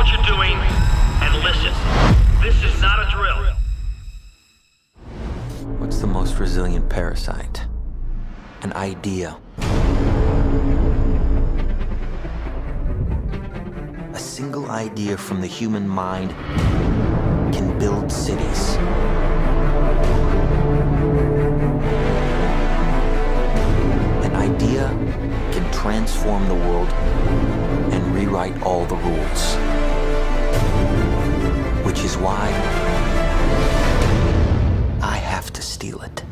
what you're doing and listen. This is not a drill. What's the most resilient parasite? An idea. A single idea from the human mind can build cities. An idea can transform the world and rewrite all the rules. Which is why I have to steal it.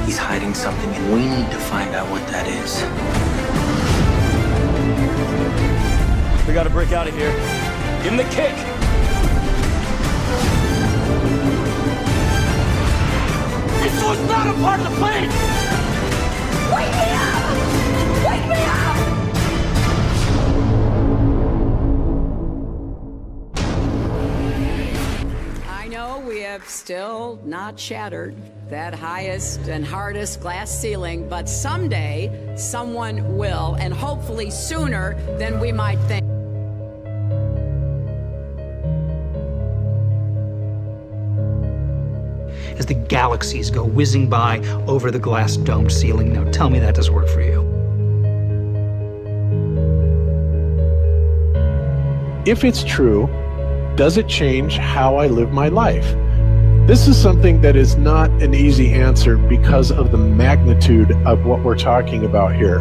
He's hiding something and we need to find out what that is. We gotta break out of here. Give him the kick! This was not a part of the plan! Wake me up! Wake me up! I know we have still not shattered that highest and hardest glass ceiling, but someday someone will, and hopefully sooner than we might think. As the galaxies go whizzing by over the glass domed ceiling. Now tell me that doesn't work for you. If it's true, does it change how I live my life? This is something that is not an easy answer because of the magnitude of what we're talking about here.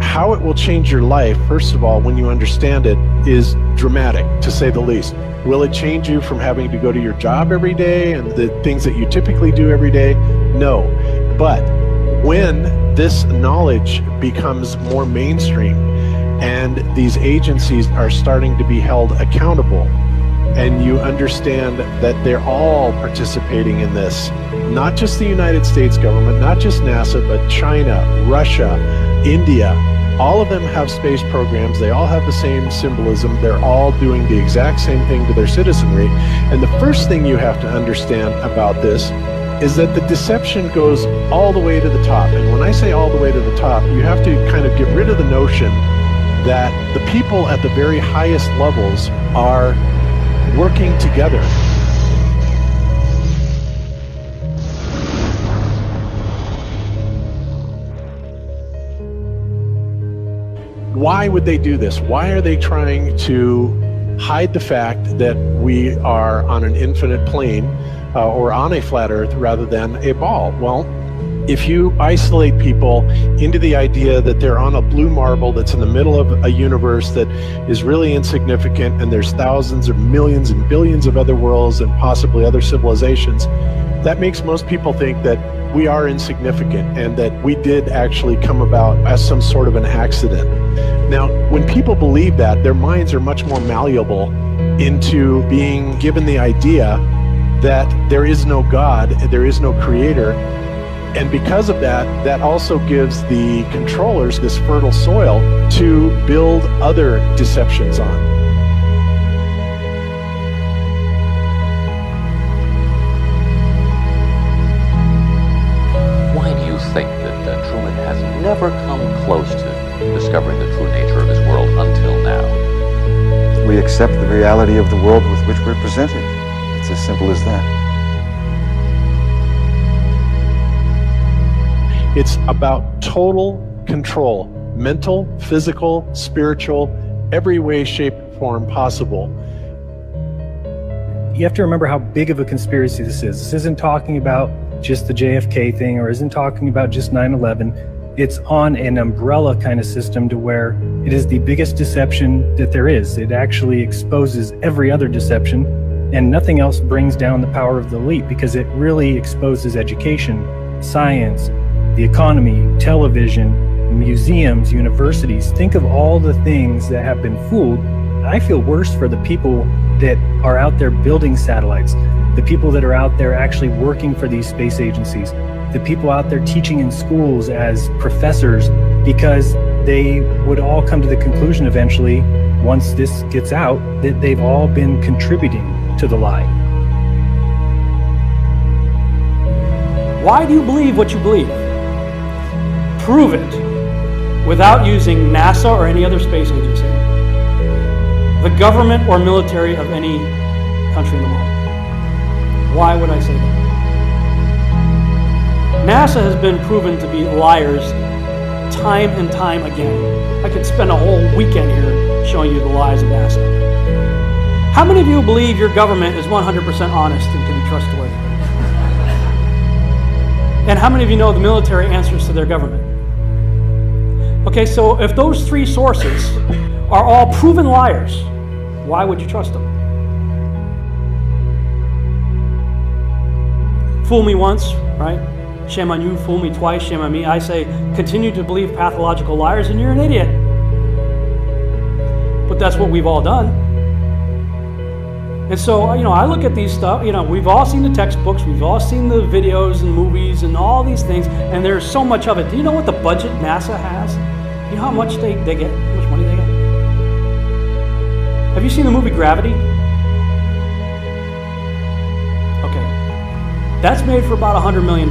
How it will change your life, first of all, when you understand it, is dramatic, to say the least. Will it change you from having to go to your job every day and the things that you typically do every day? No. But when this knowledge becomes more mainstream and these agencies are starting to be held accountable, and you understand that they're all participating in this, not just the United States government, not just NASA, but China, Russia, India, all of them have space programs. They all have the same symbolism. They're all doing the exact same thing to their citizenry. And the first thing you have to understand about this is that the deception goes all the way to the top. And when I say all the way to the top, you have to kind of get rid of the notion that the people at the very highest levels are working together. Why would they do this? Why are they trying to hide the fact that we are on an infinite plane or on a flat earth rather than a ball? Well, if you isolate people into the idea that they're on a blue marble that's in the middle of a universe that is really insignificant and there's thousands or millions and billions of other worlds and possibly other civilizations, that makes most people think that we are insignificant and that we did actually come about as some sort of an accident. Now, when people believe that, their minds are much more malleable into being given the idea that there is no God, there is no creator. And because of that, that also gives the controllers this fertile soil to build other deceptions on. Why do you think that Truman has never come close to discovering the true nature of his world until now? We accept the reality of the world with which we're presented. It's as simple as that. It's about total control, mental, physical, spiritual, every way, shape, form possible. You have to remember how big of a conspiracy this is. This isn't talking about just the JFK thing or isn't talking about just 9/11. It's on an umbrella kind of system to where it is the biggest deception that there is. It actually exposes every other deception, and nothing else brings down the power of the elite because it really exposes education, science, the economy, television, museums, universities. Think of all the things that have been fooled. I feel worse for the people that are out there building satellites, the people that are out there actually working for these space agencies, the people out there teaching in schools as professors, because they would all come to the conclusion eventually, once this gets out, that they've all been contributing to the lie. Why do you believe what you believe? Prove it without using NASA or any other space agency. the government or military of any country in the world. Why would I say that? NASA has been proven to be liars time and time again. I could spend a whole weekend here showing you the lies of NASA. How many of you believe your government is 100% honest and can be trustworthy? And how many of you know the military answers to their government? Okay, so if those three sources are all proven liars, why would you trust them? Fool me once, right? Shame on you. Fool me twice, shame on me. I say, continue to believe pathological liars and you're an idiot. But that's what we've all done. And so, I look at these stuff, we've all seen the textbooks, we've all seen the videos and movies and all these things, and there's so much of it. Do you know what the budget NASA has? You know how much they get? How much money they get? Have you seen the movie Gravity? Okay. That's made for about $100 million,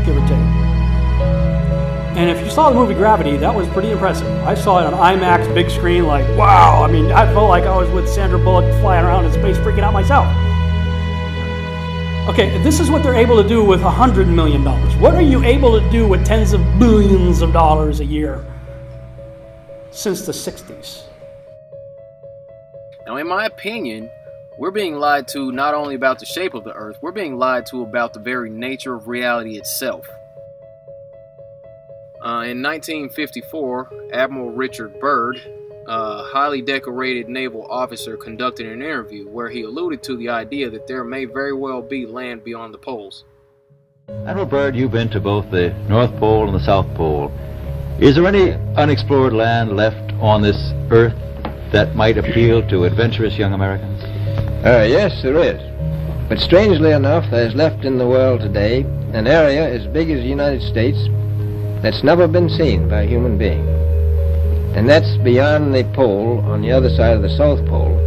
give or take. And if you saw the movie Gravity, that was pretty impressive. I saw it on IMAX, big screen, like, wow. I mean, I felt like I was with Sandra Bullock flying around in space, freaking out myself. Okay, this is what they're able to do with $100 million. What are you able to do with tens of billions of dollars a year since the 60s? Now, in my opinion, we're being lied to not only about the shape of the Earth, we're being lied to about the very nature of reality itself. In 1954, Admiral Richard Byrd, a highly decorated naval officer, conducted an interview where he alluded to the idea that there may very well be land beyond the poles. Admiral Byrd, you've been to both the North Pole and the South Pole. Is there any unexplored land left on this Earth that might appeal to adventurous young Americans? Yes, there is. But strangely enough, there's left in the world today an area as big as the United States that's never been seen by a human being. And that's beyond the pole, on the other side of the South Pole,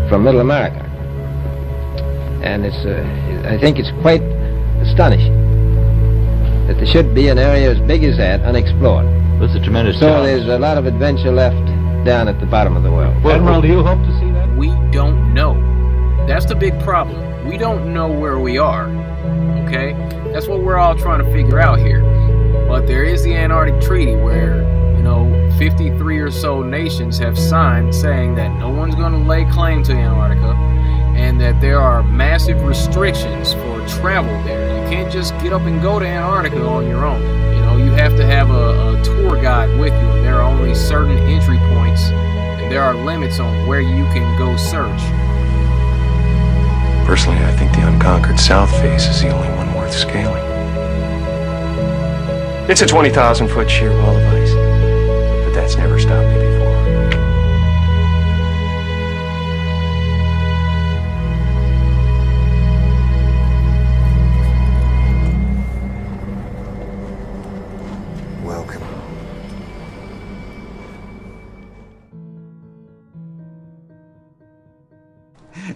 from Middle America. And I think it's quite astonishing that there should be an area as big as that unexplored. That's a tremendous So challenge. there's a lot of adventure left down at the bottom of the world. Admiral, do you hope to see that? We don't know. That's the big problem. We don't know where we are. Okay? That's what we're all trying to figure out here. But there is the Antarctic Treaty where, 53 or so nations have signed saying that no one's going to lay claim to Antarctica and that there are massive restrictions for travel there. You can't just get up and go to Antarctica on your own. You have to have a tour guide with you, and there are only certain entry points, and there are limits on where you can go search. Personally, I think the unconquered South face is the only one worth scaling. It's a 20,000-foot sheer wall of ice, but that's never stopped me before. Welcome.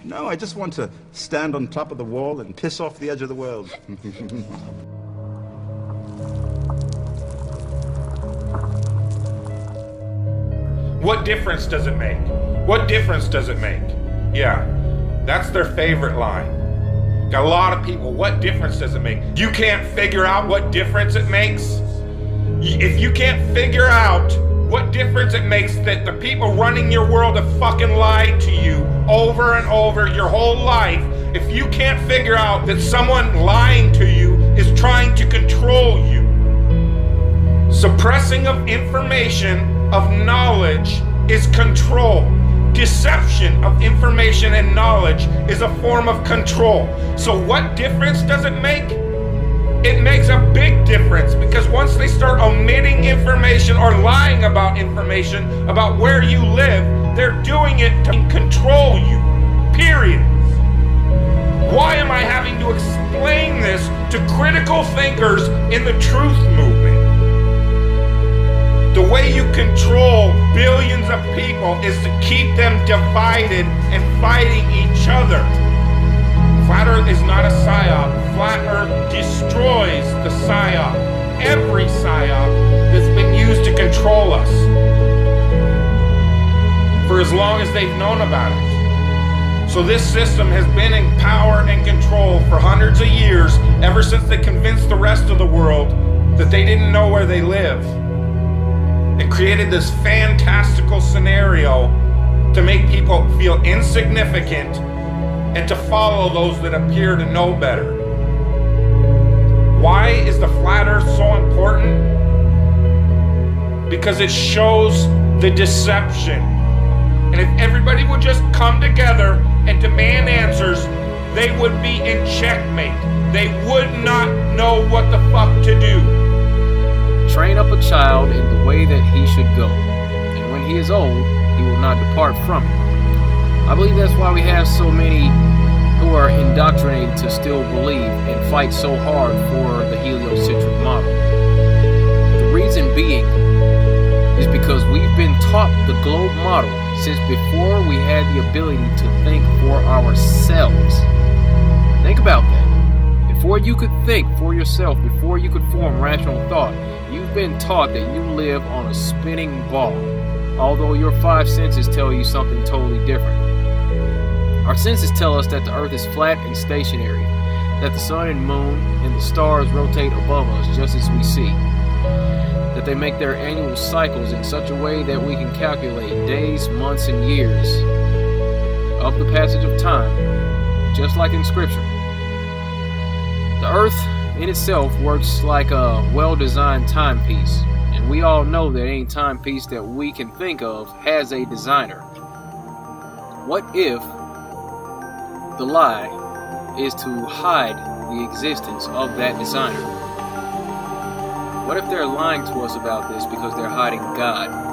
No, I just want to stand on top of the wall and piss off the edge of the world. What difference does it make? What difference does it make? Yeah, that's their favorite line. Got a lot of people, what difference does it make? You can't figure out what difference it makes? If you can't figure out what difference it makes that the people running your world have fucking lied to you over and over your whole life, if you can't figure out that someone lying to you is trying to control you, suppressing of information, of knowledge, is control. Deception of information and knowledge is a form of control. So what difference does it make? It makes a big difference, because once they start omitting information or lying about information about where you live, they're doing it to control you, period. Why am I having to explain this to critical thinkers in the truth movement? The way you control billions of people is to keep them divided and fighting each other. Flat Earth is not a psyop. Flat Earth destroys the psyop. Every psyop that's been used to control us. For as as long as they've known about it. So this system has been in power and control for hundreds of years, ever since they convinced the rest of the world that they didn't know where they live. It created this fantastical scenario to make people feel insignificant and to follow those that appear to know better. Why is the flat earth so important? Because it shows the deception. And if everybody would just come together and demand answers, they would be in checkmate. They would not know what the fuck to do. Train up a child in the way that he should go, and when he is old, he will not depart from it. I believe that's why we have so many who are indoctrinated to still believe and fight so hard for the heliocentric model. The reason being is because we've been taught the globe model since before we had the ability to think for ourselves. Think about that. Before you could think for yourself, before you could form rational thought, you've been taught that you live on a spinning ball, although your five senses tell you something totally different. Our senses tell us that the earth is flat and stationary, that the sun and moon and the stars rotate above us just as we see, that they make their annual cycles in such a way that we can calculate days, months, and years of the passage of time, just like in Scripture. The earth in itself works like a well-designed timepiece, and we all know that any timepiece that we can think of has a designer. What if the lie is to hide the existence of that designer? What if they're lying to us about this because they're hiding God?